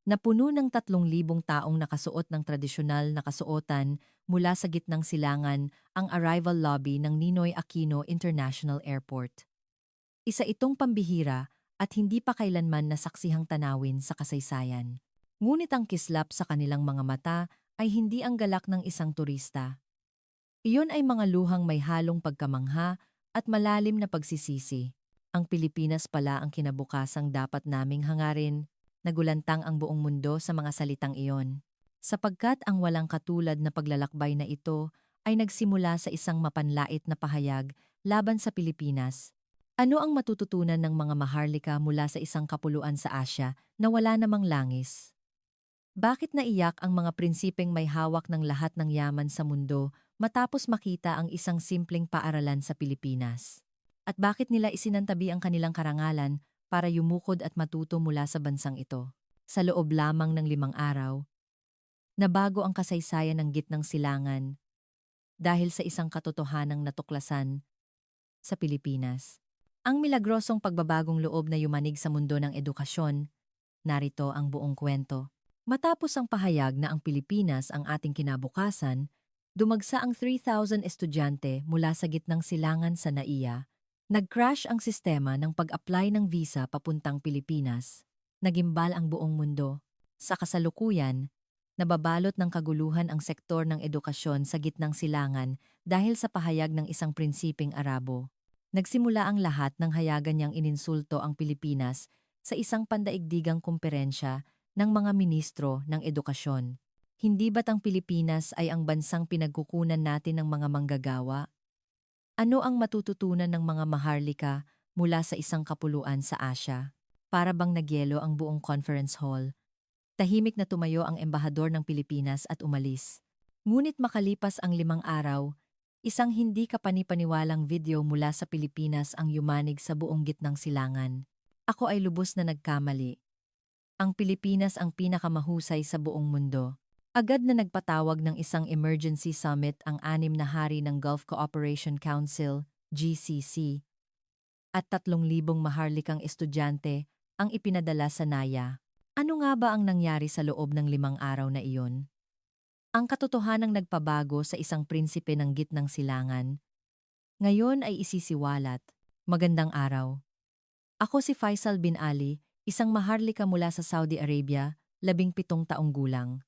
na puno ng 3,000 taong nakasuot ng tradisyonal na kasuotan mula sa gitnang silangan ang arrival lobby ng Ninoy Aquino International Airport. Isa itong pambihira at hindi pa kailanman nasaksihang tanawin sa kasaysayan. Ngunit ang kislap sa kanilang mga mata ay hindi ang galak ng isang turista. Iyon ay mga luhang may halong pagkamangha at malalim na pagsisisi. Ang Pilipinas pala ang kinabukasang dapat naming hangarin, nagulantang ang buong mundo sa mga salitang iyon. Sapagkat ang walang katulad na paglalakbay na ito ay nagsimula sa isang mapanlait na pahayag laban sa Pilipinas. Ano ang matututunan ng mga Maharlika mula sa isang kapuluan sa Asya na wala namang langis? Bakit naiyak ang mga prinsipeng may hawak ng lahat ng yaman sa mundo matapos makita ang isang simpleng paaralan sa Pilipinas? At bakit nila isinantabi ang kanilang karangalan para yumukod at matuto mula sa bansang ito? Sa loob lamang ng 5 araw, nabago ang kasaysayan ng gitnang silangan dahil sa isang katotohanang natuklasan sa Pilipinas. Ang milagrosong pagbabagong loob na yumanig sa mundo ng edukasyon, narito ang buong kwento. Matapos ang pahayag na ang Pilipinas ang ating kinabukasan, dumagsa ang 3,000 estudyante mula sa gitnang silangan sa NAIA. Nag-crash ang sistema ng pag-apply ng visa papuntang Pilipinas. Nagimbal ang buong mundo. Sa kasalukuyan, nababalot ng kaguluhan ang sektor ng edukasyon sa gitnang silangan dahil sa pahayag ng isang prinsipeng Arabo. Nagsimula ang lahat ng hayagan niyang ininsulto ang Pilipinas sa isang pandaigdigang kumperensya ng mga ministro ng edukasyon. Hindi ba't ang Pilipinas ay ang bansang pinagkukunan natin ng mga manggagawa? Ano ang matututunan ng mga Maharlika mula sa isang kapuluan sa Asya? Para bang nagyelo ang buong conference hall. Tahimik na tumayo ang embahador ng Pilipinas at umalis. Ngunit makalipas ang 5 araw, isang hindi kapanipaniwalang video mula sa Pilipinas ang yumanig sa buong gitnang silangan. Ako ay lubos na nagkamali. Ang Pilipinas ang pinakamahusay sa buong mundo. Agad na nagpatawag ng isang emergency summit ang 6 na hari ng Gulf Cooperation Council, GCC, at 3,000 maharlikang estudyante ang ipinadala sa NAIA. Ano nga ba ang nangyari sa loob ng 5 araw na iyon? Ang katotohanang nagpabago sa isang prinsipe ng gitnang silangan. Ngayon ay isisiwalat. Magandang araw. Ako si Faisal bin Ali, isang maharlika mula sa Saudi Arabia, 17 taong gulang.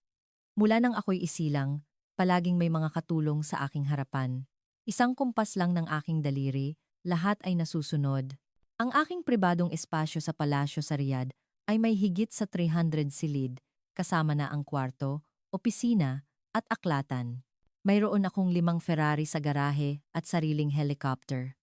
Mula nang ako'y isilang, palaging may mga katulong sa aking harapan. Isang kumpas lang ng aking daliri, lahat ay nasusunod. Ang aking pribadong espasyo sa palasyo sa Riyadh ay may higit sa 300 silid, kasama na ang kwarto, opisina, at aklatan. Mayroon akong 5 Ferrari sa garahe at sariling helicopter.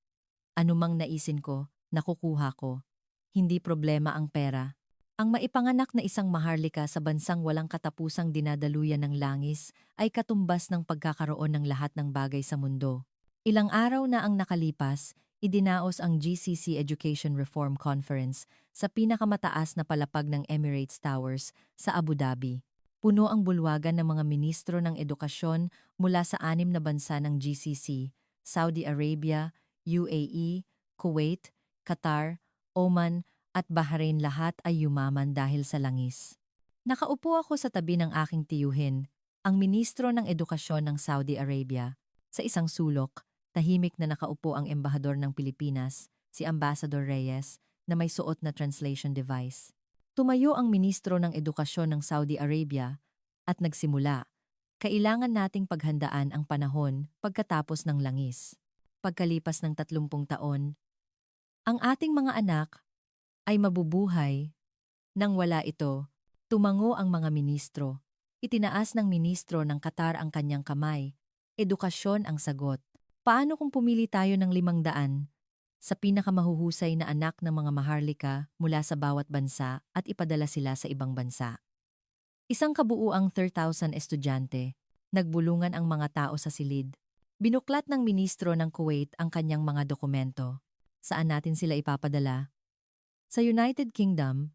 Anumang naisin ko, nakukuha ko. Hindi problema ang pera. Ang maipanganak na isang maharlika sa bansang walang katapusang dinadaluyan ng langis ay katumbas ng pagkakaroon ng lahat ng bagay sa mundo. Ilang araw na ang nakalipas, idinaos ang GCC Education Reform Conference sa pinakamataas na palapag ng Emirates Towers sa Abu Dhabi. Puno ang bulwagan ng mga ministro ng edukasyon mula sa 6 na bansa ng GCC, Saudi Arabia, UAE, Kuwait, Qatar, Oman, at Bahrain. Lahat ay yumaman dahil sa langis. Nakaupo ako sa tabi ng aking tiyuhin, ang ministro ng edukasyon ng Saudi Arabia. Sa isang sulok, tahimik na nakaupo ang embahador ng Pilipinas, si Ambassador Reyes, na may suot na translation device. Tumayo ang ministro ng edukasyon ng Saudi Arabia at nagsimula. Kailangan nating paghandaan ang panahon pagkatapos ng langis. Pagkalipas ng 30 taon, ang ating mga anak ay mabubuhay. Nang wala ito, tumango ang mga ministro. Itinaas ng ministro ng Qatar ang kanyang kamay. Edukasyon ang sagot. Paano kung pumili tayo ng 500 sa pinakamahuhusay na anak ng mga maharlika mula sa bawat bansa at ipadala sila sa ibang bansa? Isang kabuuang 3,000 estudyante. Nagbulungan ang mga tao sa silid. Binuklat ng ministro ng Kuwait ang kanyang mga dokumento. Saan natin sila ipapadala? Sa United Kingdom,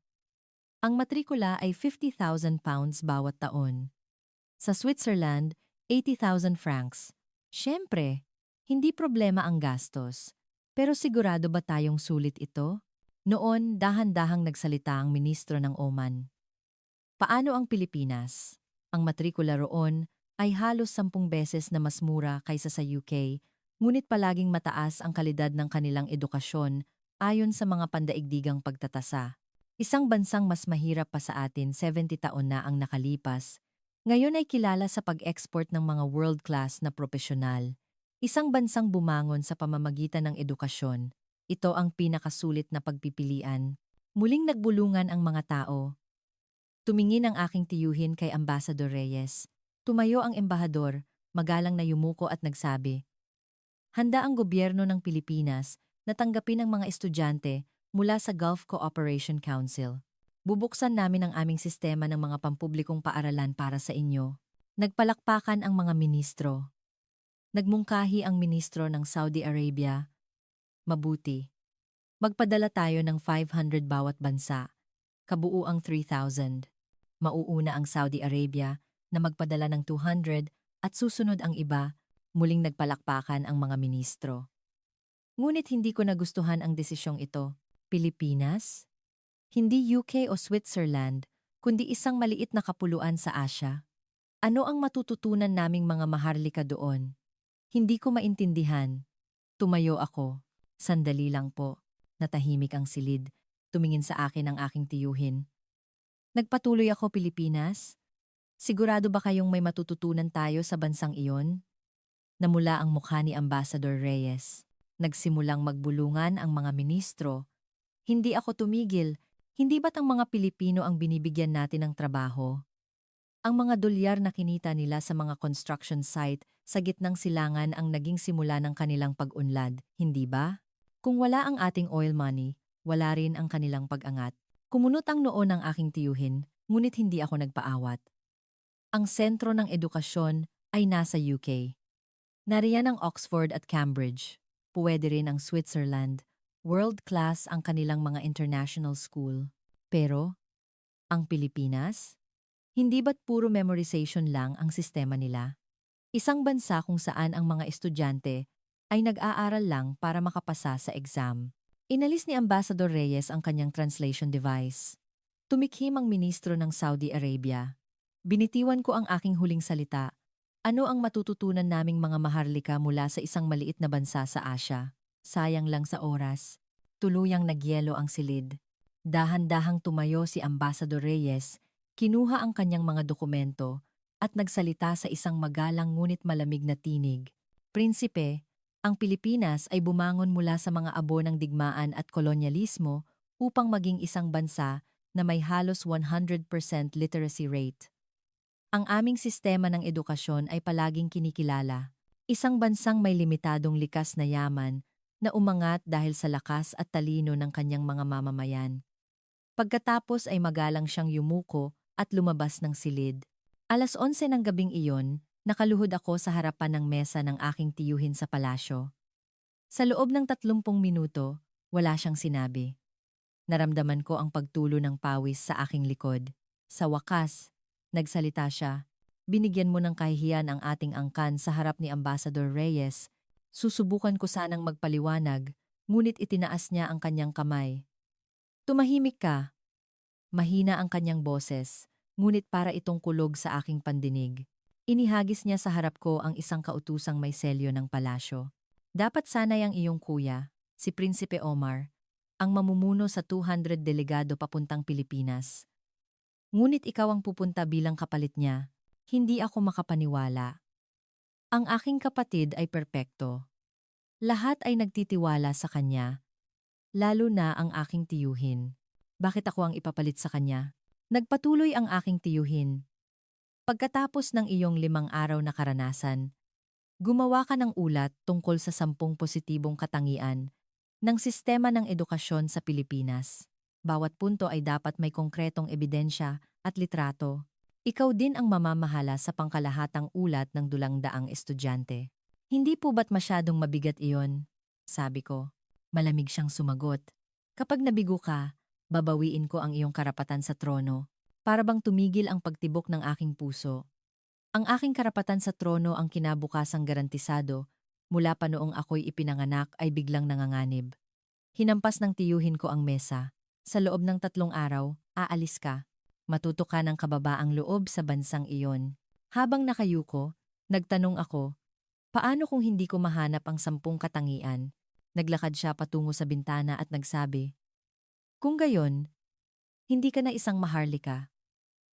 ang matrikula ay £50,000 bawat taon. Sa Switzerland, 80,000 francs. Siyempre, hindi problema ang gastos. Pero sigurado ba tayong sulit ito? Noon, dahan-dahang nagsalita ang ministro ng Oman. Paano ang Pilipinas? Ang matrikula roon ay halos 10 beses na mas mura kaysa sa UK, ngunit palaging mataas ang kalidad ng kanilang edukasyon ayon sa mga pandaigdigang pagtatasa. Isang bansang mas mahirap pa sa atin 70 taon na ang nakalipas, ngayon ay kilala sa pag-export ng mga world-class na profesional. Isang bansang bumangon sa pamamagitan ng edukasyon. Ito ang pinakasulit na pagpipilian. Muling nagbulungan ang mga tao. Tumingin ang aking tiyuhin kay Ambassador Reyes. Tumayo ang embahador, magalang na yumuko at nagsabi, handa ang gobyerno ng Pilipinas na tanggapin ang mga estudyante mula sa Gulf Cooperation Council. Bubuksan namin ang aming sistema ng mga pampublikong paaralan para sa inyo. Nagpalakpakan ang mga ministro. Nagmungkahi ang ministro ng Saudi Arabia. Mabuti. Magpadala tayo ng 500 bawat bansa. Kabuuang 3,000. Mauuna ang Saudi Arabia na magpadala ng 200 at susunod ang iba, muling nagpalakpakan ang mga ministro. Ngunit hindi ko nagustuhan ang desisyong ito. Pilipinas? Hindi UK o Switzerland, kundi isang maliit na kapuluan sa Asya. Ano ang matututunan naming mga maharlika doon? Hindi ko maintindihan. Tumayo ako. Sandali lang po. Natahimik ang silid. Tumingin sa akin ang aking tiyuhin. Nagpatuloy ako, Pilipinas? Sigurado ba kayong may matututunan tayo sa bansang iyon? Namula ang mukha ni Ambassador Reyes. Nagsimulang magbulungan ang mga ministro. Hindi ako tumigil. Hindi ba't ang mga Pilipino ang binibigyan natin ng trabaho? Ang mga dolyar na kinita nila sa mga construction site sa gitnang silangan ang naging simula ng kanilang pag-unlad, hindi ba? Kung wala ang ating oil money, wala rin ang kanilang pag-angat. Kumunot ang noo ng aking tiyuhin, ngunit hindi ako nagpaawat. Ang sentro ng edukasyon ay nasa UK. Nariyan ang Oxford at Cambridge. Puwede rin ang Switzerland. World-class ang kanilang mga international school. Pero, ang Pilipinas? Hindi ba't puro memorization lang ang sistema nila? Isang bansa kung saan ang mga estudyante ay nag-aaral lang para makapasa sa exam. Inalis ni Ambassador Reyes ang kanyang translation device. Tumikhim ang ministro ng Saudi Arabia. Binitiwan ko ang aking huling salita. Ano ang matututunan naming mga maharlika mula sa isang maliit na bansa sa Asya? Sayang lang sa oras. Tuluyang nagyelo ang silid. Dahan-dahang tumayo si Ambassador Reyes, kinuha ang kanyang mga dokumento at nagsalita sa isang magalang ngunit malamig na tinig. Prinsipe, ang Pilipinas ay bumangon mula sa mga abo ng digmaan at kolonyalismo upang maging isang bansa na may halos 100% literacy rate. Ang aming sistema ng edukasyon ay palaging kinikilala. Isang bansang may limitadong likas na yaman na umangat dahil sa lakas at talino ng kanyang mga mamamayan. Pagkatapos ay magalang siyang yumuko at lumabas ng silid. 11:00 ng gabing iyon, nakaluhod ako sa harapan ng mesa ng aking tiyuhin sa palasyo. Sa loob ng 30 minuto, wala siyang sinabi. Naramdaman ko ang pagtulo ng pawis sa aking likod. Sa wakas, nagsalita siya. Binigyan mo ng kahihiyan ang ating angkan sa harap ni Ambassador Reyes. Susubukan ko sanang magpaliwanag, ngunit itinaas niya ang kanyang kamay. Tumahimik ka. Mahina ang kanyang boses, ngunit para itong kulog sa aking pandinig. Inihagis niya sa harap ko ang isang kautusang may selyo ng palasyo. Dapat sanay ang iyong kuya, si Prinsipe Omar, ang mamumuno sa 200 delegado papuntang Pilipinas. Ngunit ikaw ang pupunta bilang kapalit niya. Hindi ako makapaniwala. Ang aking kapatid ay perpekto. Lahat ay nagtitiwala sa kanya, lalo na ang aking tiyuhin. Bakit ako ang ipapalit sa kanya? Nagpatuloy ang aking tiyuhin. Pagkatapos ng iyong 5 araw na karanasan, gumawa ka ng ulat tungkol sa 10 positibong katangian ng sistema ng edukasyon sa Pilipinas. Bawat punto ay dapat may konkretong ebidensya at litrato. Ikaw din ang mamamahala sa pangkalahatang ulat ng 200 estudyante. Hindi po ba't masyadong mabigat iyon? Sabi ko. Malamig siyang sumagot. Kapag nabigo ka, babawiin ko ang iyong karapatan sa trono. Para bang tumigil ang pagtibok ng aking puso. Ang aking karapatan sa trono ang kinabukasang garantisado mula pa noong ako'y ipinanganak ay biglang nanganganib. Hinampas ng tiyuhin ko ang mesa. Sa loob ng 3 araw, aalis ka. matuto ka ng kababaang loob sa bansang iyon. Habang nakayuko, nagtanong ako, paano kung hindi ko mahanap ang 10 katangian? Naglakad siya patungo sa bintana at nagsabi, kung gayon, hindi ka na isang maharlika.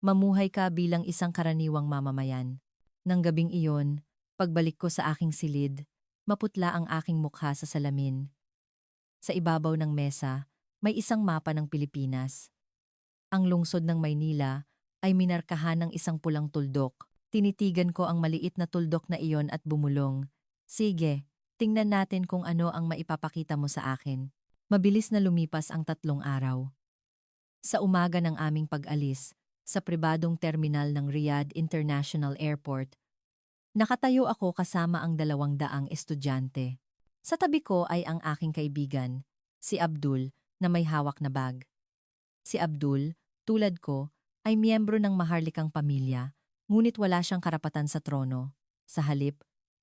Mamuhay ka bilang isang karaniwang mamamayan. Nang gabing iyon, pagbalik ko sa aking silid, maputla ang aking mukha sa salamin. Sa ibabaw ng mesa, may isang mapa ng Pilipinas. Ang lungsod ng Maynila ay minarkahan ng isang pulang tuldok. Tinitigan ko ang maliit na tuldok na iyon at bumulong. Sige, tingnan natin kung ano ang maipapakita mo sa akin. Mabilis na lumipas ang 3 araw. Sa umaga ng aming pag-alis, sa pribadong terminal ng Riyadh International Airport, nakatayo ako kasama ang 200 estudyante. Sa tabi ko ay ang aking kaibigan, si Abdul, na may hawak na bag. Si Abdul, tulad ko, ay miyembro ng maharlikang pamilya, ngunit wala siyang karapatan sa trono. Sa halip,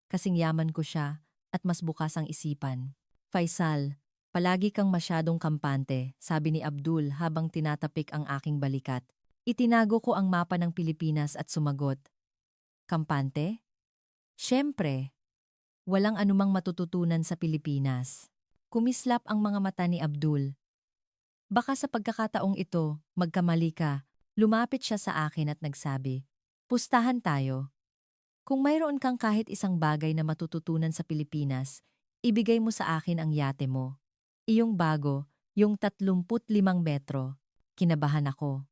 kasing yaman ko siya at mas bukas ang isipan. Faisal, palagi kang masyadong kampante, sabi ni Abdul habang tinatapik ang aking balikat. Itinago ko ang mapa ng Pilipinas at sumagot. Kampante? Siyempre. Walang anumang matututunan sa Pilipinas. Kumislap ang mga mata ni Abdul. Baka sa pagkakataong ito, magkamali ka. Lumapit siya sa akin at nagsabi, pustahan tayo. Kung mayroon kang kahit isang bagay na matututunan sa Pilipinas, ibigay mo sa akin ang yate mo. Iyong bago, yung 35 metro. Kinabahan ako.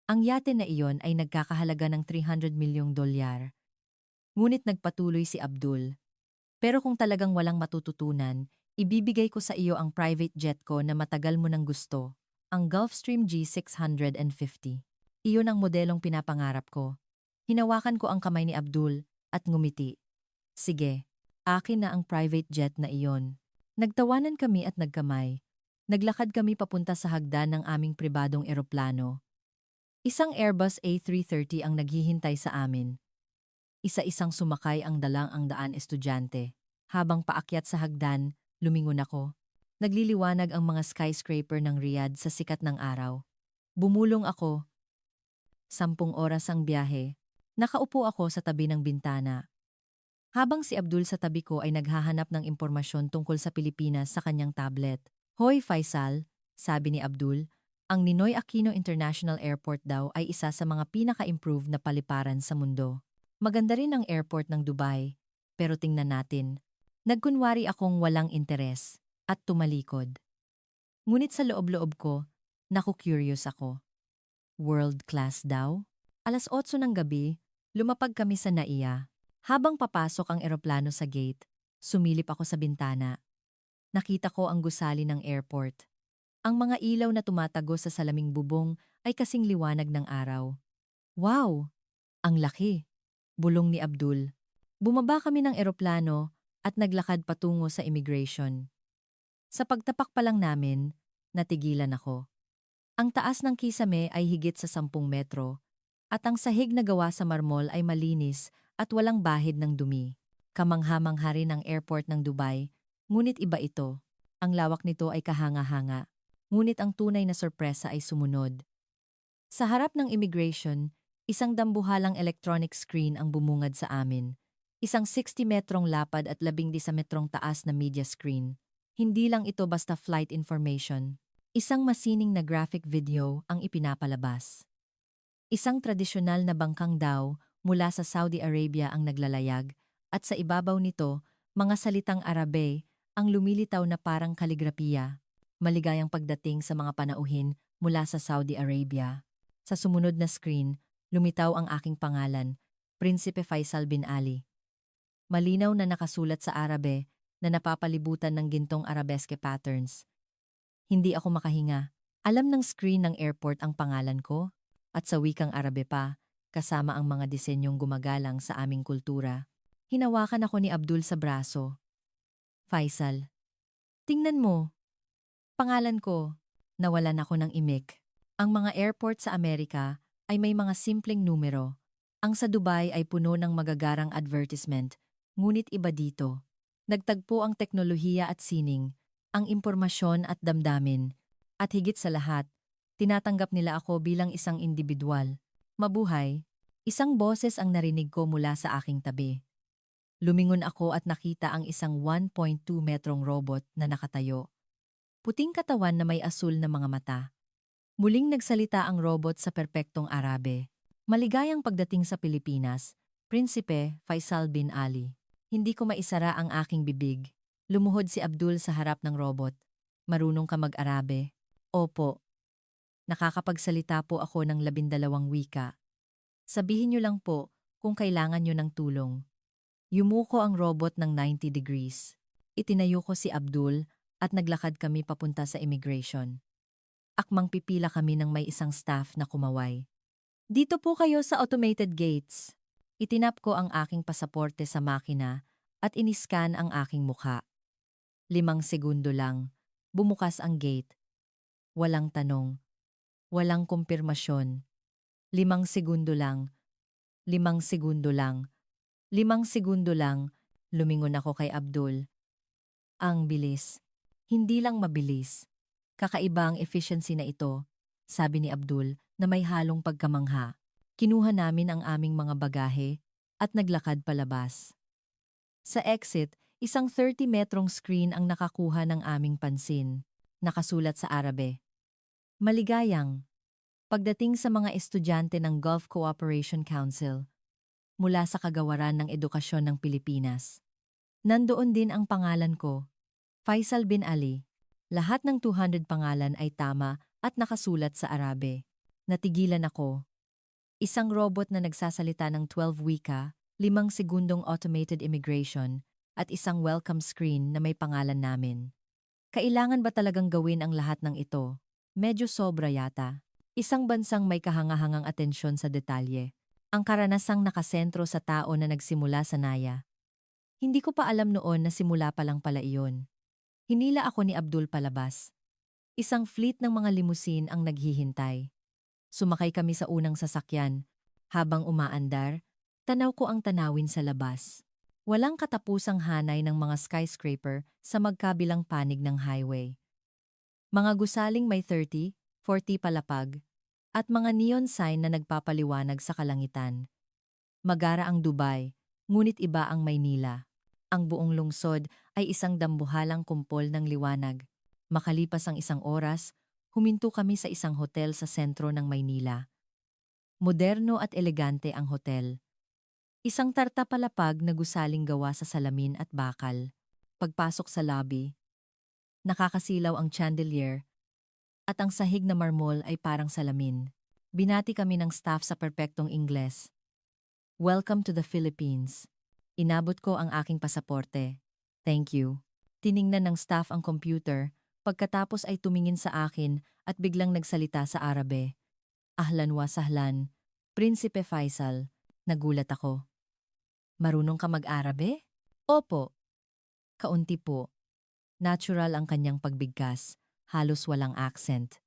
Ang yate na iyon ay nagkakahalaga ng $300 milyong. Ngunit nagpatuloy si Abdul. Pero kung talagang walang matututunan, ibibigay ko sa iyo ang private jet ko na matagal mo nang gusto, ang Gulfstream G650. Iyon ang modelong pinapangarap ko. Hinawakan ko ang kamay ni Abdul at ngumiti. Sige, akin na ang private jet na iyon. Nagtawanan kami at nagkamay. Naglakad kami papunta sa hagdan ng aming pribadong eroplano. Isang Airbus A330 ang naghihintay sa amin. Isa-isang sumakay ang dalang-ang-daan estudyante. Habang paakyat sa hagdan, lumingon ako. Nagliliwanag ang mga skyscraper ng Riyadh sa sikat ng araw. Bumulong ako. 10 oras ang biyahe. Nakaupo ako sa tabi ng bintana. Habang si Abdul sa tabi ko ay naghahanap ng impormasyon tungkol sa Pilipinas sa kanyang tablet. Hoy Faisal, sabi ni Abdul, ang Ninoy Aquino International Airport daw ay isa sa mga pinaka-improved na paliparan sa mundo. Maganda rin ang airport ng Dubai, pero tingnan natin. Nagkunwari akong walang interes at tumalikod. Ngunit sa loob-loob ko, naku-curious ako. World class daw? 8:00 ng gabi, lumapag kami sa NAIA. Habang papasok ang eroplano sa gate, sumilip ako sa bintana. Nakita ko ang gusali ng airport. Ang mga ilaw na tumatago sa salaming bubong ay kasing liwanag ng araw. Wow! Ang laki! Bulong ni Abdul. Bumaba kami ng eroplano at naglakad patungo sa immigration. Sa pagtapak pa lang namin, natigilan ako. Ang taas ng kisame ay higit sa 10 metro at ang sahig na gawa sa marmol ay malinis at walang bahid ng dumi. Kamangha-mangha rin ang airport ng Dubai, ngunit iba ito. Ang lawak nito ay kahanga-hanga, ngunit ang tunay na sorpresa ay sumunod. Sa harap ng immigration, isang dambuhalang electronic screen ang bumungad sa amin. Isang 60 metrong lapad at 11 metrong taas na media screen. Hindi lang ito basta flight information. Isang masining na graphic video ang ipinapalabas. Isang tradisyonal na bangkang daw mula sa Saudi Arabia ang naglalayag at sa ibabaw nito, mga salitang Arabe ang lumilitaw na parang kaligrapiya. Maligayang pagdating sa mga panauhin mula sa Saudi Arabia. Sa sumunod na screen, lumitaw ang aking pangalan, Prinsipe Faisal bin Ali. Malinaw na nakasulat sa Arabe na napapalibutan ng gintong arabesque patterns. Hindi ako makahinga. Alam ng screen ng airport ang pangalan ko at sa wikang Arabe pa, kasama ang mga disenyong gumagalang sa aming kultura. Hinawakan ako ni Abdul sa braso. Faisal, tingnan mo. Pangalan ko, nawalan ako ng imik. Ang mga airport sa Amerika ay may mga simpleng numero. Ang sa Dubai ay puno ng magagarang advertisement, ngunit iba dito. Nagtagpo ang teknolohiya at sining, ang impormasyon at damdamin, at higit sa lahat, Tinatanggap nila ako bilang isang individual. Mabuhay. Isang boses ang narinig ko mula sa aking tabi. Lumingon ako at nakita ang isang 1.2 metrong robot na nakatayo. Puting katawan na may asul na mga mata. Muling nagsalita ang robot sa perpektong Arabe. Maligayang pagdating sa Pilipinas, Prinsipe Faisal bin Ali. Hindi ko maisara ang aking bibig. Lumuhod si Abdul sa harap ng robot. Marunong ka mag-Arabe? Opo. Nakakapagsalita po ako ng 12 wika. Sabihin niyo lang po kung kailangan niyo ng tulong. Yumuko ang robot ng 90 degrees. Itinayo ko si Abdul at naglakad kami papunta sa immigration. Akmang pipila kami ng may isang staff na kumaway. Dito po kayo sa automated gates. Itinap ko ang aking pasaporte sa makina at iniskan ang aking mukha. 5 segundo lang. Bumukas ang gate. Walang tanong. Walang kumpirmasyon. 5 segundo lang. 5 segundo lang. 5 segundo lang. Lumingon ako kay Abdul. Ang bilis. Hindi lang mabilis. Kakaiba ang efficiency na ito, sabi ni Abdul na may halong pagkamangha. Kinuha namin ang aming mga bagahe at naglakad palabas. Sa exit, isang 30 metrong screen ang nakakuha ng aming pansin. Nakasulat sa Arabe. Maligayang. Pagdating sa mga estudyante ng Gulf Cooperation Council, mula sa Kagawaran ng Edukasyon ng Pilipinas. Nandoon din ang pangalan ko, Faisal bin Ali. Lahat ng 200 pangalan ay tama at nakasulat sa Arabe. Natigilan ako. Isang robot na nagsasalita ng 12 wika, 5 segundong automated immigration, at isang welcome screen na may pangalan namin. Kailangan ba talagang gawin ang lahat ng ito? Medyo sobra yata. Isang bansang may kahangahangang atensyon sa detalye. Ang karanasang nakasentro sa tao na nagsimula sa Naya. Hindi ko pa alam noon na simula pa lang pala iyon. Hinila ako ni Abdul palabas. Isang fleet ng mga limusin ang naghihintay. Sumakay kami sa unang sasakyan. Habang umaandar, tanaw ko ang tanawin sa labas. Walang katapusang hanay ng mga skyscraper sa magkabilang panig ng highway. Mga gusaling may 30, 40 palapag, at mga neon sign na nagpapaliwanag sa kalangitan. Magara ang Dubai, ngunit iba ang Maynila. Ang buong lungsod ay isang dambuhalang kumpol ng liwanag. Makalipas ang isang oras, huminto kami sa isang hotel sa sentro ng Maynila. Moderno at elegante ang hotel. Isang tartapalapag na gusaling gawa sa salamin at bakal. Pagpasok sa lobby, nakakasilaw ang chandelier at ang sahig na marmol ay parang salamin. Binati kami ng staff sa perpektong Ingles. Welcome to the Philippines. Inabot ko ang aking pasaporte. Thank you. Tiningnan ng staff ang computer, pagkatapos ay tumingin sa akin at biglang nagsalita sa Arabe. Ahlan wa sahlan, Prinsipe Faisal. Nagulat ako. Marunong ka mag-Arabe? Opo. Kaunti po. Natural ang kanyang pagbigkas, halos walang accent.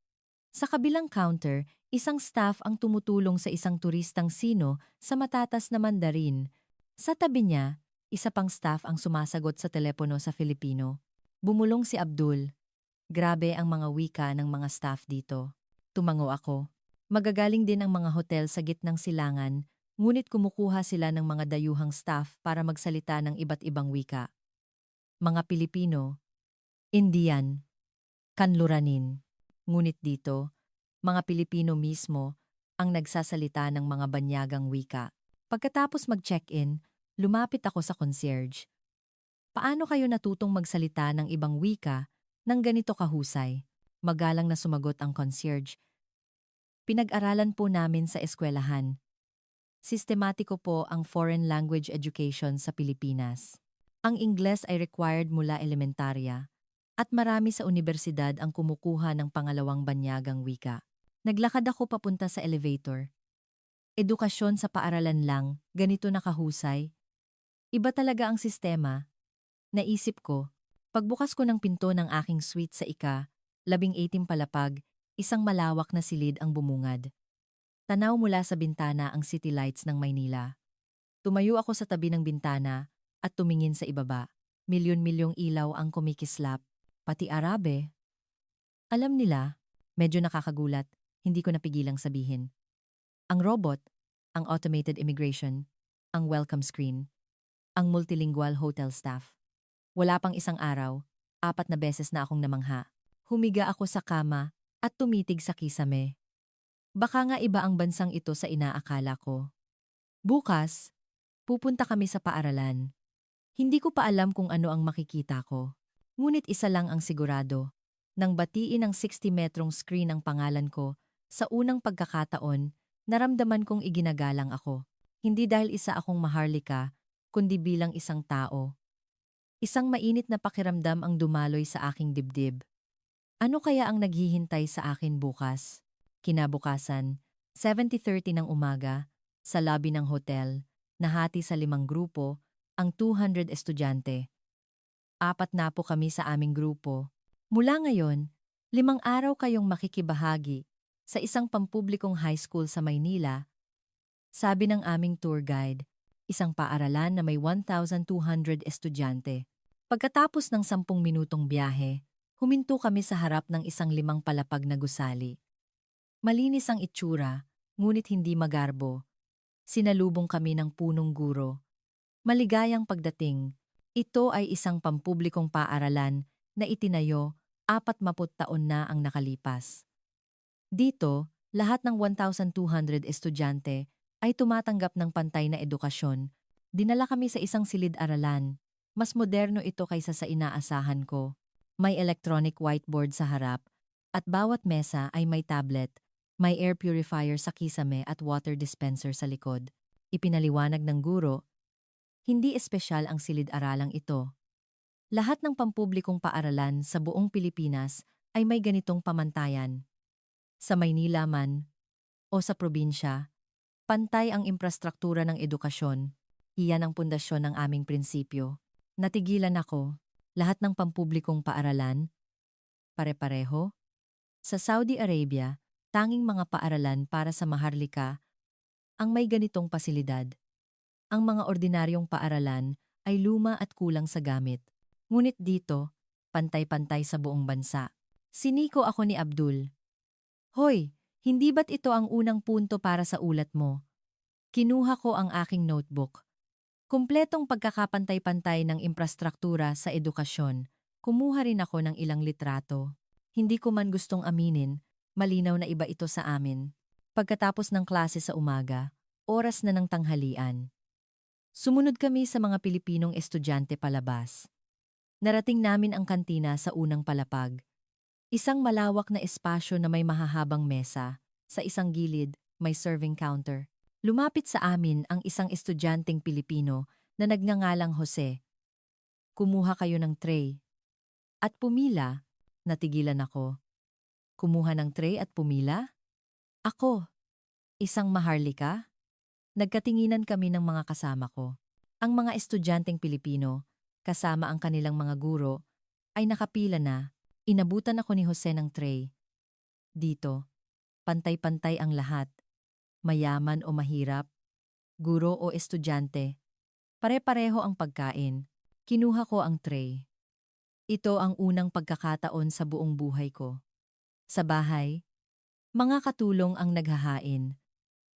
Sa kabilang counter, isang staff ang tumutulong sa isang turistang Sino sa matatas na Mandarin. Sa tabi niya, isa pang staff ang sumasagot sa telepono sa Filipino. Bumulong si Abdul. Grabe ang mga wika ng mga staff dito. Tumango ako. Magagaling din ang mga hotel sa gitnang silangan, ngunit kumukuha sila ng mga dayuhang staff para magsalita ng iba't ibang wika. Mga Pilipino, Indian, Kanluranin. Ngunit dito, mga Pilipino mismo ang nagsasalita ng mga banyagang wika. Pagkatapos mag-check-in, lumapit ako sa concierge. Paano kayo natutong magsalita ng ibang wika ng ganito kahusay? Magalang na sumagot ang concierge. Pinag-aralan po namin sa eskwelahan. Sistematiko po ang foreign language education sa Pilipinas. Ang Ingles ay required mula elementarya at marami sa universidad ang kumukuha ng pangalawang banyagang wika. Naglakad ako papunta sa elevator. Edukasyon sa paaralan lang, ganito na kahusay. Iba talaga ang sistema. Naisip ko, pagbukas ko ng pinto ng aking suite sa 18 palapag, isang malawak na silid ang bumungad. Tanaw mula sa bintana ang city lights ng Maynila. Tumayo ako sa tabi ng bintana at tumingin sa ibaba. Milyon-milyong ilaw ang kumikislap, pati Arabe. Alam nila, medyo nakakagulat, hindi ko napigilang sabihin. Ang robot, ang automated immigration, ang welcome screen, ang multilingual hotel staff. Wala pang isang araw, 4 na beses na akong namangha. Humiga ako sa kama at tumitig sa kisame. Baka nga iba ang bansang ito sa inaakala ko. Bukas, pupunta kami sa paaralan. Hindi ko pa alam kung ano ang makikita ko. Ngunit isa lang ang sigurado. Nang batiin ng 60 metrong screen ang pangalan ko, sa unang pagkakataon, naramdaman kong iginagalang ako. Hindi dahil isa akong maharlika, kundi bilang isang tao. Isang mainit na pakiramdam ang dumaloy sa aking dibdib. Ano kaya ang naghihintay sa akin bukas? Kinabukasan, 7:30 ng umaga, sa lobby ng hotel, nahati sa 5 grupo, ang 200 estudyante. 4 na po kami sa aming grupo. Mula ngayon, 5 araw kayong makikibahagi sa isang pampublikong high school sa Maynila, sabi ng aming tour guide, isang paaralan na may 1,200 estudyante. Pagkatapos ng 10 minutong biyahe, huminto kami sa harap ng isang 5 palapag na gusali. Malinis ang itsura, ngunit hindi magarbo. Sinalubong kami ng punong guro. Maligayang pagdating, ito ay isang pampublikong paaralan na itinayo 40 taon na ang nakalipas. Dito, lahat ng 1,200 estudyante ay tumatanggap ng pantay na edukasyon. Dinala kami sa isang silid-aralan. Mas moderno ito kaysa sa inaasahan ko. May electronic whiteboard sa harap at bawat mesa ay may tablet. May air purifier sa kisame at water dispenser sa likod. Ipinaliwanag ng guro, hindi espesyal ang silid-aralang ito. Lahat ng pampublikong paaralan sa buong Pilipinas ay may ganitong pamantayan. Sa Maynila man o sa probinsya, pantay ang infrastruktura ng edukasyon. Iyan ang pundasyon ng aming prinsipyo. Natigilan ako, lahat ng pampublikong paaralan, pare-pareho. Sa Saudi Arabia, tanging mga paaralan para sa maharlika ang may ganitong pasilidad. Ang mga ordinaryong paaralan ay luma at kulang sa gamit. Ngunit dito, pantay-pantay sa buong bansa. Siniko ako ni Abdul. Hoy, hindi ba't ito ang unang punto para sa ulat mo? Kinuha ko ang aking notebook. Kumpletong pagkakapantay-pantay ng infrastruktura sa edukasyon. Kumuha rin ako ng ilang litrato. Hindi ko man gustong aminin, malinaw na iba ito sa amin. Pagkatapos ng klase sa umaga, oras na ng tanghalian. Sumunod kami sa mga Pilipinong estudyante palabas. Narating namin ang kantina sa unang palapag. Isang malawak na espasyo na may mahahabang mesa. Sa isang gilid, may serving counter. Lumapit sa amin ang isang estudyanteng Pilipino na nagngangalang Jose. Kumuha kayo ng tray. At pumila, natigilan ako. Kumuha ng tray at pumila? Ako, isang maharlika? Nagkatinginan kami ng mga kasama ko. Ang mga estudyanteng Pilipino, kasama ang kanilang mga guro, ay nakapila na. Inabutan ako ni Jose ng tray. Dito, pantay-pantay ang lahat. Mayaman o mahirap, guro o estudyante. Pare-pareho ang pagkain. Kinuha ko ang tray. Ito ang unang pagkakataon sa buong buhay ko. Sa bahay, mga katulong ang naghahain.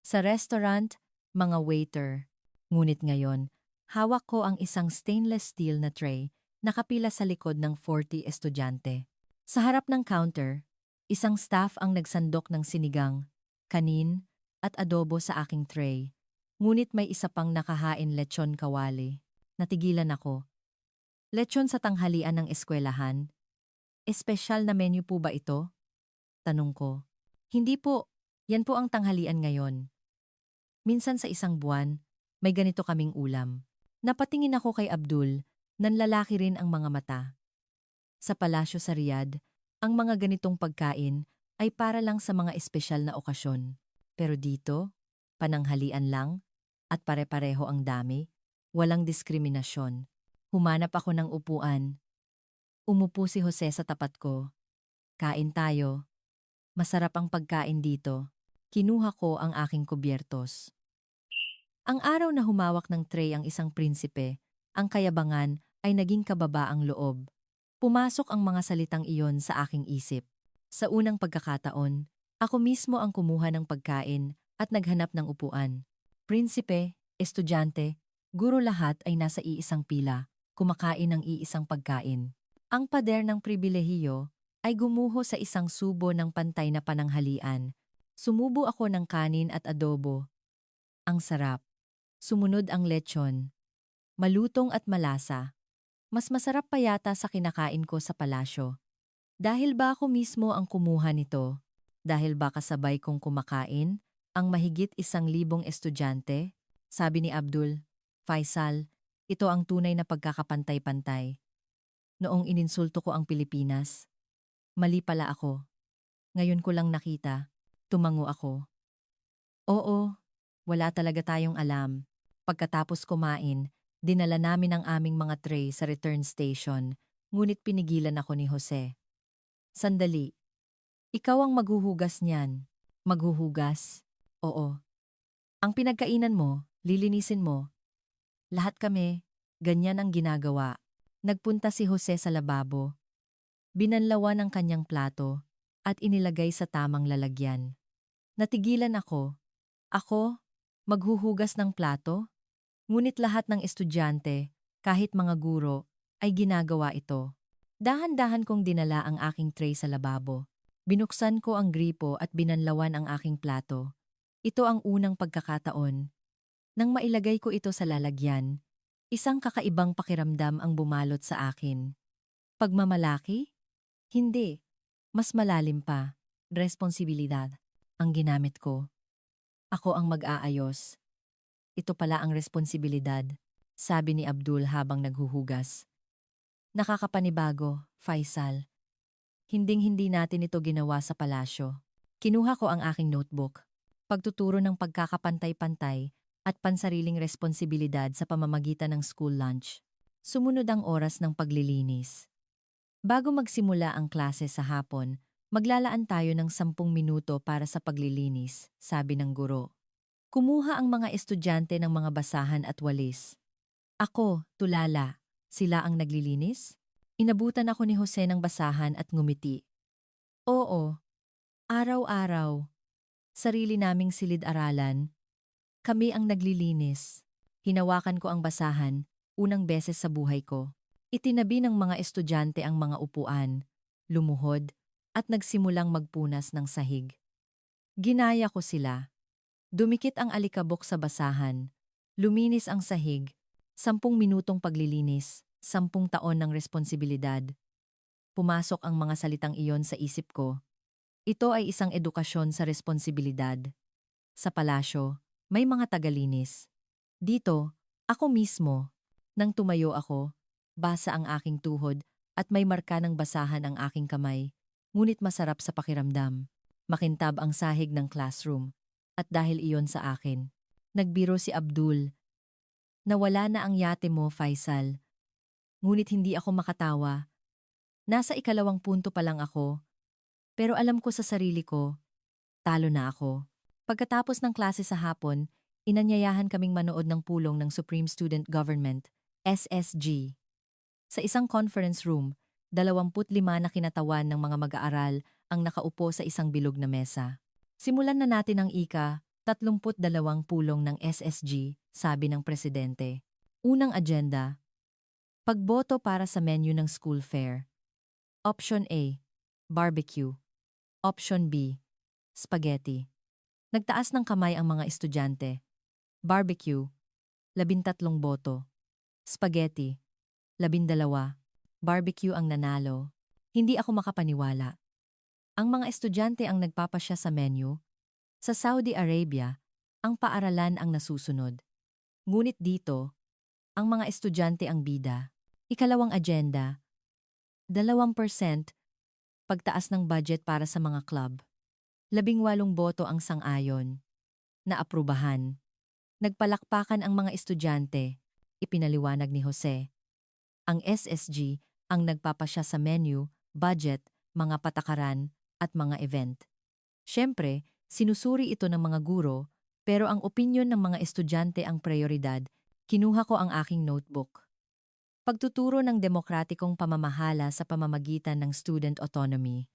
Sa restaurant, mga waiter. Ngunit ngayon, hawak ko ang isang stainless steel na tray, nakapila sa likod ng 40 estudyante. Sa harap ng counter, isang staff ang nagsandok ng sinigang, kanin, at adobo sa aking tray. Ngunit may isa pang nakahain lechon kawali. Natigilan ako. Lechon sa tanghalian ng eskwelahan? Espesyal na menu po ba ito? Tanong ko. Hindi po, yan po ang tanghalian ngayon. Minsan sa isang buwan, may ganito kaming ulam. Napatingin ako kay Abdul, nanlalaki rin ang mga mata. Sa palasyo sa Riyadh, ang mga ganitong pagkain ay para lang sa mga espesyal na okasyon. Pero dito, pananghalian lang at pare-pareho ang dami, walang diskriminasyon. Humanap ako ng upuan. Umupo si Jose sa tapat ko. Kain tayo. Masarap ang pagkain dito. Kinuha ko ang aking kubyertos. Ang araw na humawak ng tray ang isang prinsipe, ang kayabangan ay naging kababaang loob. Pumasok ang mga salitang iyon sa aking isip. Sa unang pagkakataon, Ako mismo ang kumuha ng pagkain at naghanap ng upuan. Prinsipe, estudyante, guro lahat ay nasa iisang pila, kumakain ng iisang pagkain. Ang pader ng pribilehiyo ay gumuho sa isang subo ng pantay na pananghalian. Sumubo ako ng kanin at adobo. Ang sarap. Sumunod ang lechon. Malutong at malasa. Mas masarap pa yata sa kinakain ko sa palasyo. Dahil ba ako mismo ang kumuha nito? Dahil ba kasabay kong kumakain ang mahigit 1,000 estudyante? Sabi ni Abdul, Faisal, ito ang tunay na pagkakapantay-pantay. Noong ininsulto ko ang Pilipinas, mali pala ako. Ngayon ko lang nakita, tumango ako. Oo, wala talaga tayong alam. Pagkatapos kumain, dinala namin ang aming mga tray sa return station, ngunit pinigilan ako ni Jose. Sandali. Ikaw ang maghuhugas niyan. Maghuhugas? Oo. Ang pinagkainan mo, lilinisin mo. Lahat kami, ganyan ang ginagawa. Nagpunta si Jose sa lababo. Binanlawan ang kanyang plato at inilagay sa tamang lalagyan. Natigilan ako. Ako, maghuhugas ng plato? Ngunit lahat ng estudyante, kahit mga guro, ay ginagawa ito. Dahan-dahan kong dinala ang aking tray sa lababo. Binuksan ko ang gripo at binanlawan ang aking plato. Ito ang unang pagkakataon. Nang mailagay ko ito sa lalagyan, isang kakaibang pakiramdam ang bumalot sa akin. Pagmamalaki? Hindi. Mas malalim pa. Responsibilidad. Ang ginamit ko. Ako ang mag-aayos. Ito pala ang responsibilidad, sabi ni Abdul habang naghuhugas. Nakakapanibago, Faisal. Hinding-hindi natin ito ginawa sa palasyo. Kinuha ko ang aking notebook. Pagtuturo ng pagkakapantay-pantay at pansariling responsibilidad sa pamamagitan ng school lunch. Sumunod ang oras ng paglilinis. Bago magsimula ang klase sa hapon, maglalaan tayo ng 10 minuto para sa paglilinis, sabi ng guro. Kumuha ang mga estudyante ng mga basahan at walis. Ako, tulala. Sila ang naglilinis? Inabutan ako ni Jose ng basahan at ngumiti. Oo, araw-araw. Sarili naming silid-aralan. Kami ang naglilinis. Hinawakan ko ang basahan, unang beses sa buhay ko. Itinabi ng mga estudyante ang mga upuan, lumuhod, at nagsimulang magpunas ng sahig. Ginaya ko sila. Dumikit ang alikabok sa basahan. Luminis ang sahig. 10 minutong paglilinis, 10 taon ng responsibilidad. Pumasok ang mga salitang iyon sa isip ko. Ito ay isang edukasyon sa responsibilidad. Sa palasyo, may mga tagalinis. Dito, ako mismo. Nang tumayo ako, basa ang aking tuhod at may marka ng basahan ang aking kamay. Ngunit masarap sa pakiramdam. Makintab ang sahig ng classroom. At dahil iyon sa akin, nagbiro si Abdul. Nawala na ang yate mo, Faisal. Ngunit hindi ako makatawa. Nasa 2 punto pa lang ako. Pero alam ko sa sarili ko, talo na ako. Pagkatapos ng klase sa hapon, inanyayahan kaming manood ng pulong ng Supreme Student Government, SSG. Sa isang conference room, 25 na kinatawan ng mga mag-aaral ang nakaupo sa isang bilog na mesa. Simulan na natin ang 32 pulong ng SSG, sabi ng presidente. Unang agenda, pagboto para sa menu ng school fair. Option A, barbecue. Option B, spaghetti. Nagtaas ng kamay ang mga estudyante. Barbecue, 13 boto. Spaghetti, 12. Barbecue ang nanalo. Hindi ako makapaniwala. Ang mga estudyante ang nagpapasya sa menu. Sa Saudi Arabia, ang paaralan ang nasusunod. Ngunit dito, ang mga estudyante ang bida. Ikalawang agenda, 2% pagtaas ng budget para sa mga club. 18 boto ang sang-ayon. Naaprubahan. Nagpalakpakan ang mga estudyante. Ipinaliwanag ni Jose. Ang SSG ang nagpapasya sa menu, budget, mga patakaran, at mga event. Siyempre, sinusuri ito ng mga guro, pero ang opinyon ng mga estudyante ang prioridad. Kinuha ko ang aking notebook. Pagtuturo ng demokratikong pamamahala sa pamamagitan ng student autonomy.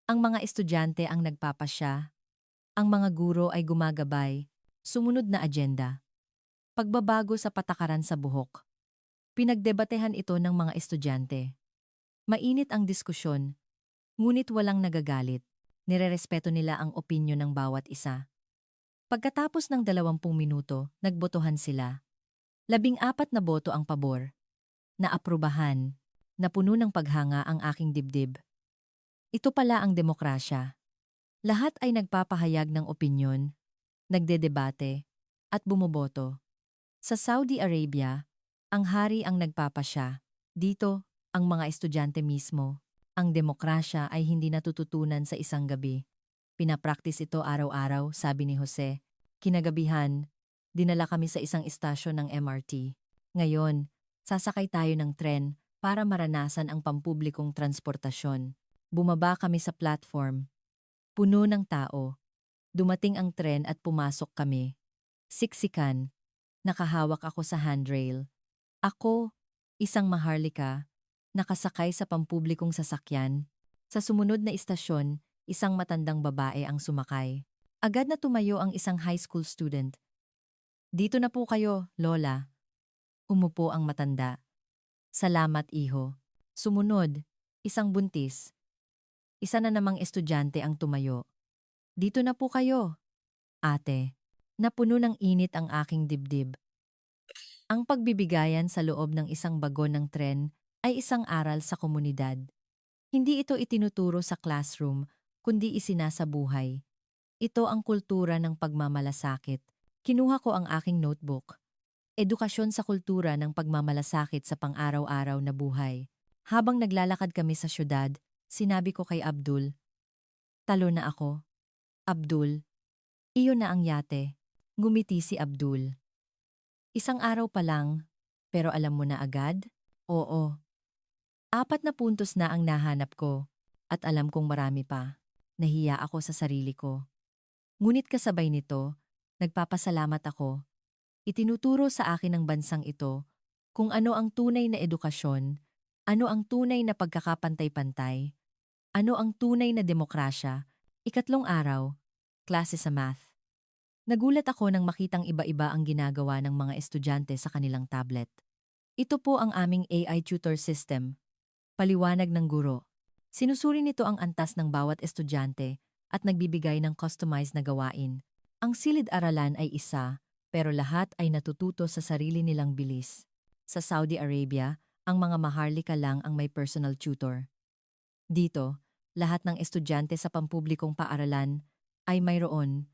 Ang mga estudyante ang nagpapasya, ang mga guro ay gumagabay, sumunod na agenda. Pagbabago sa patakaran sa buhok. Pinagdebatehan ito ng mga estudyante. Mainit ang diskusyon, ngunit walang nagagalit. Nirerespeto nila ang opinyon ng bawat isa. Pagkatapos ng 20 minuto, nagbotohan sila. 14 na boto ang pabor. Naaprubahan. Napuno ng paghanga ang aking dibdib. Ito pala ang demokrasya. Lahat ay nagpapahayag ng opinyon, nagdedebate, at bumoboto. Sa Saudi Arabia, ang hari ang nagpapasya. Dito, ang mga estudyante mismo. Ang demokrasya ay hindi natututunan sa isang gabi. Pinapraktis ito araw-araw, sabi ni Jose. Kinagabihan, dinala kami sa isang istasyon ng MRT. Ngayon, sasakay tayo ng tren para maranasan ang pampublikong transportasyon. Bumaba kami sa platform. Puno ng tao. Dumating ang tren at pumasok kami. Siksikan. Nakahawak ako sa handrail. Ako, isang maharlika, nakasakay sa pampublikong sasakyan. Sa sumunod na istasyon, isang matandang babae ang sumakay. Agad na tumayo ang isang high school student. Dito na po kayo, Lola. Umupo ang matanda. Salamat, iho. Sumunod, isang buntis. Isa na namang estudyante ang tumayo. Dito na po kayo. Ate, napuno ng init ang aking dibdib. Ang pagbibigayan sa loob ng isang bagon ng tren ay isang aral sa komunidad. Hindi ito itinuturo sa classroom, kundi isinasabuhay. Ito ang kultura ng pagmamalasakit. Kinuha ko ang aking notebook. Edukasyon sa kultura ng pagmamalasakit sa pang-araw-araw na buhay. Habang naglalakad kami sa syudad, sinabi ko kay Abdul, "Talo na ako." "Abdul, iyon na ang yate." Ngumiti si Abdul. "Isang araw pa lang, pero alam mo na agad?" "Oo." 4 puntos na ang nahanap ko, at alam kong marami pa. Nahiya ako sa sarili ko. Ngunit kasabay nito, nagpapasalamat ako. Itinuturo sa akin ng bansang ito kung ano ang tunay na edukasyon, ano ang tunay na pagkakapantay-pantay, ano ang tunay na demokrasya. 3 araw, klase sa math. Nagulat ako nang makitang iba-iba ang ginagawa ng mga estudyante sa kanilang tablet. Ito po ang aming AI tutor system. Paliwanag ng guro. Sinusuri nito ang antas ng bawat estudyante at nagbibigay ng customized na gawain. Ang silid-aralan ay isa, pero lahat ay natututo sa sarili nilang bilis. Sa Saudi Arabia, ang mga maharlika lang ang may personal tutor. Dito, lahat ng estudyante sa pampublikong paaralan ay mayroon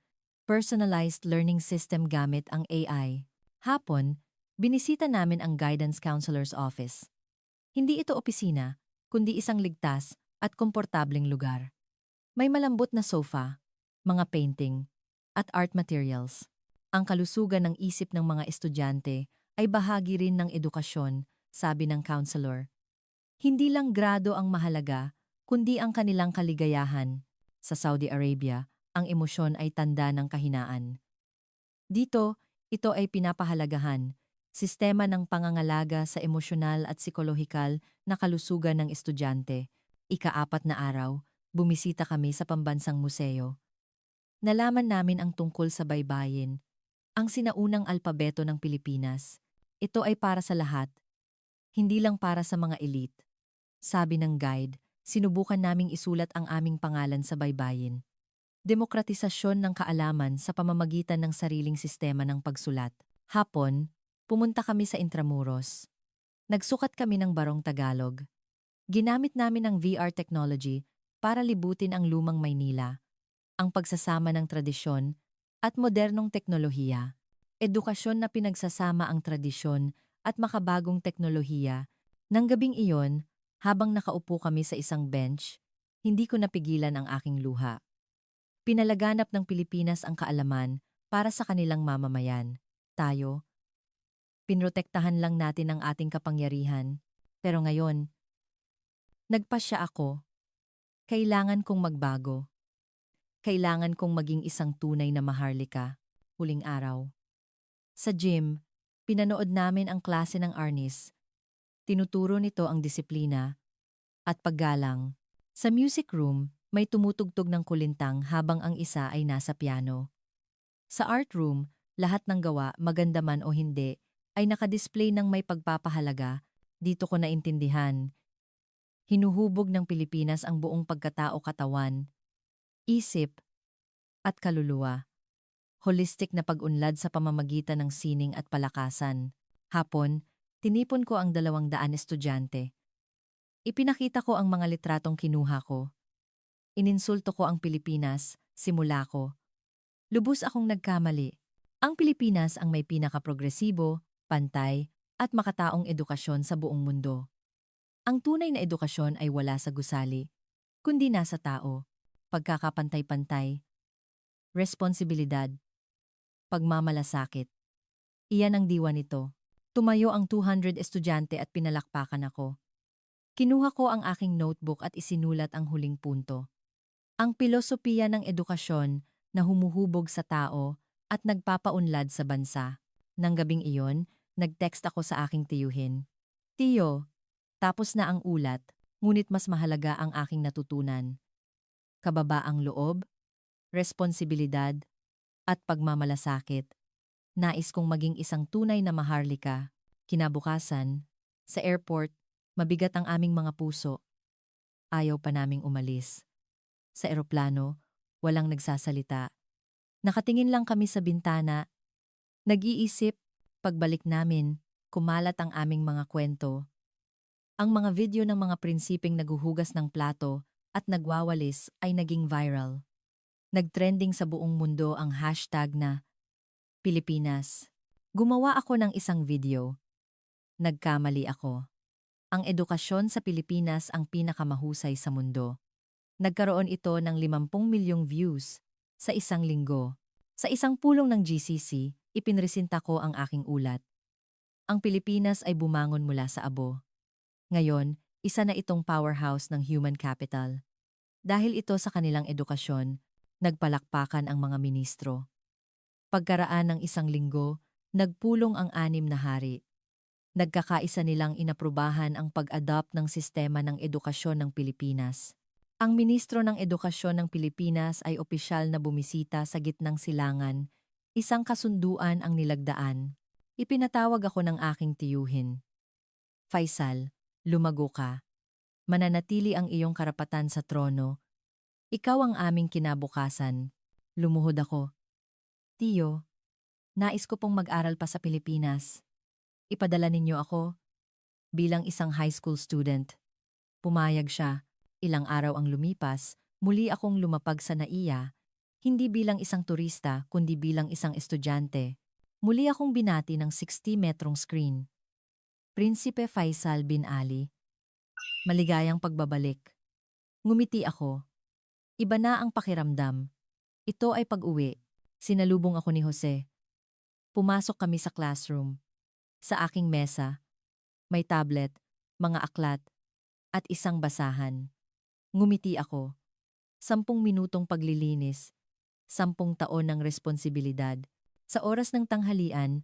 personalized learning system gamit ang AI. Hapon, binisita namin ang guidance counselor's office. Hindi ito opisina, kundi isang ligtas at komportableng lugar. May malambot na sofa, mga painting, at art materials. Ang kalusugan ng isip ng mga estudyante ay bahagi rin ng edukasyon, sabi ng counselor. Hindi lang grado ang mahalaga, kundi ang kanilang kaligayahan. Sa Saudi Arabia, ang emosyon ay tanda ng kahinaan. Dito, ito ay pinapahalagahan, sistema ng pangangalaga sa emosyonal at psikolohikal na kalusugan ng estudyante. 4 na araw, bumisita kami sa pambansang museo. Nalaman namin ang tungkol sa baybayin, ang sinaunang alpabeto ng Pilipinas. Ito ay para sa lahat, hindi lang para sa mga elite. Sabi ng guide, sinubukan naming isulat ang aming pangalan sa baybayin. Demokratisasyon ng kaalaman sa pamamagitan ng sariling sistema ng pagsulat. Hapon, pumunta kami sa Intramuros. Nagsukat kami ng barong Tagalog. Ginamit namin ang VR technology para libutin ang lumang Maynila, ang pagsasama ng tradisyon at modernong teknolohiya. Edukasyon na pinagsasama ang tradisyon at makabagong teknolohiya. Nang gabing iyon, habang nakaupo kami sa isang bench, hindi ko napigilan ang aking luha. Pinalaganap ng Pilipinas ang kaalaman para sa kanilang mamamayan. Tayo, pinrotektahan lang natin ang ating kapangyarihan. Pero ngayon, nagpasya ako. Kailangan kong magbago. Kailangan kong maging isang tunay na maharlika. Huling araw. Sa gym, pinanood namin ang klase ng Arnis. Tinuturo nito ang disiplina at paggalang. Sa music room, May tumutugtog ng kulintang habang ang isa ay nasa piano. Sa art room, lahat ng gawa, maganda man o hindi, ay nakadisplay ng may pagpapahalaga. Dito ko naintindihan. Hinuhubog ng Pilipinas ang buong pagkatao, katawan, isip, at kaluluwa. Holistic na pag-unlad sa pamamagitan ng sining at palakasan. Hapon, tinipon ko ang 200 estudyante. Ipinakita ko ang mga litratong kinuha ko. Ininsulto ko ang Pilipinas, simula ko. Lubos akong nagkamali. Ang Pilipinas ang may pinakaprogresibo, pantay, at makataong edukasyon sa buong mundo. Ang tunay na edukasyon ay wala sa gusali, kundi nasa tao, pagkakapantay-pantay, responsibilidad, pagmamalasakit. Iyan ang diwa nito. Tumayo ang 200 estudyante at pinalakpakan ako. Kinuha ko ang aking notebook at isinulat ang huling punto. Ang pilosopiya ng edukasyon na humuhubog sa tao at nagpapaunlad sa bansa. Nang gabing iyon, nag-text ako sa aking tiyuhin. Tiyo, tapos na ang ulat, ngunit mas mahalaga ang aking natutunan. Kababaang loob, responsibilidad, at pagmamalasakit. Nais kong maging isang tunay na maharlika. Kinabukasan, sa airport, mabigat ang aming mga puso. Ayaw pa naming umalis. Sa eroplano, walang nagsasalita. Nakatingin lang kami sa bintana. Nag-iisip, pagbalik namin, kumalat ang aming mga kwento. Ang mga video ng mga prinsipeng naguhugas ng plato at nagwawalis ay naging viral. Nagtrending sa buong mundo ang hashtag na Pilipinas. Gumawa ako ng isang video. Nagkamali ako. Ang edukasyon sa Pilipinas ang pinakamahusay sa mundo. Nagkaroon ito ng 50 milyong views sa isang linggo. Sa isang pulong ng GCC, ipinresinta ko ang aking ulat. Ang Pilipinas ay bumangon mula sa abo. Ngayon, isa na itong powerhouse ng human capital. Dahil ito sa kanilang edukasyon, nagpalakpakan ang mga ministro. Pagkaraan ng isang linggo, nagpulong ang 6 na hari. Nagkakaisa nilang inaprubahan ang pag-adopt ng sistema ng edukasyon ng Pilipinas. Ang ministro ng edukasyon ng Pilipinas ay opisyal na bumisita sa gitnang silangan. Isang kasunduan ang nilagdaan. Ipinatawag ako ng aking tiyuhin. Faisal, lumago ka. Mananatili ang iyong karapatan sa trono. Ikaw ang aming kinabukasan. Lumuhod ako. Tiyo, nais ko pong mag-aral pa sa Pilipinas. Ipadala ninyo ako bilang isang high school student. Pumayag siya. Ilang araw ang lumipas, muli akong lumapag sa NAIA, hindi bilang isang turista kundi bilang isang estudyante. Muli akong binati ng 60-metrong screen. Prinsipe Faisal bin Ali. Maligayang pagbabalik. Ngumiti ako. Iba na ang pakiramdam. Ito ay pag-uwi. Sinalubong ako ni Jose. Pumasok kami sa classroom. Sa aking mesa, may tablet, mga aklat, at isang basahan. Ngumiti ako. 10 minutong paglilinis, 10 taon ng responsibilidad. Sa oras ng tanghalian,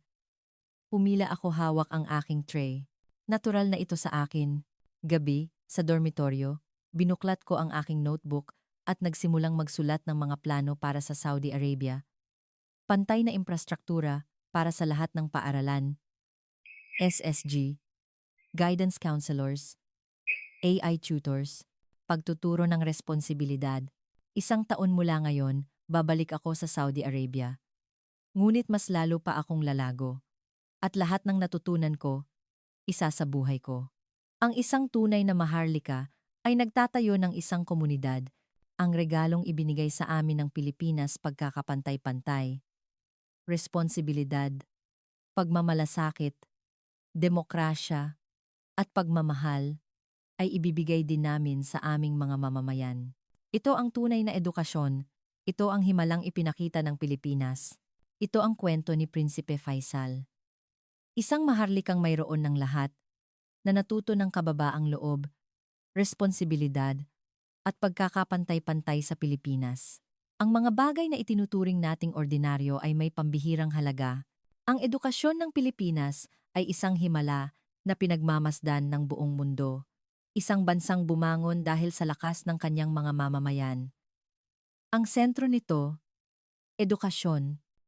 pumila ako, hawak ang aking tray. Natural na ito sa akin. Gabi, sa dormitoryo, binuklat ko ang aking notebook at nagsimulang magsulat ng mga plano para sa Saudi Arabia. Pantay na infrastruktura para sa lahat ng paaralan. SSG, guidance counselors, AI tutors, pagtuturo ng responsibilidad. 1 taon mula ngayon, babalik ako sa Saudi Arabia. Ngunit mas lalo pa akong lalago. At lahat ng natutunan ko, isa sa buhay ko. Ang isang tunay na maharlika ay nagtatayo ng isang komunidad, ang regalong ibinigay sa amin ng Pilipinas, pagkakapantay-pantay, responsibilidad, pagmamalasakit, demokrasya, at pagmamahal ay ibibigay din namin sa aming mga mamamayan. Ito ang tunay na edukasyon. Ito ang himalang ipinakita ng Pilipinas. Ito ang kwento ni Prinsipe Faisal. Isang maharlikang mayroon ng lahat, na natuto ng kababaang loob, responsibilidad, at pagkakapantay-pantay sa Pilipinas. Ang mga bagay na itinuturing nating ordinaryo ay may pambihirang halaga. Ang edukasyon ng Pilipinas ay isang himala na pinagmamasdan ng buong mundo. isang bansang bumangon dahil sa lakas ng kanyang mga mamamayan. Ang sentro nito, edukasyon.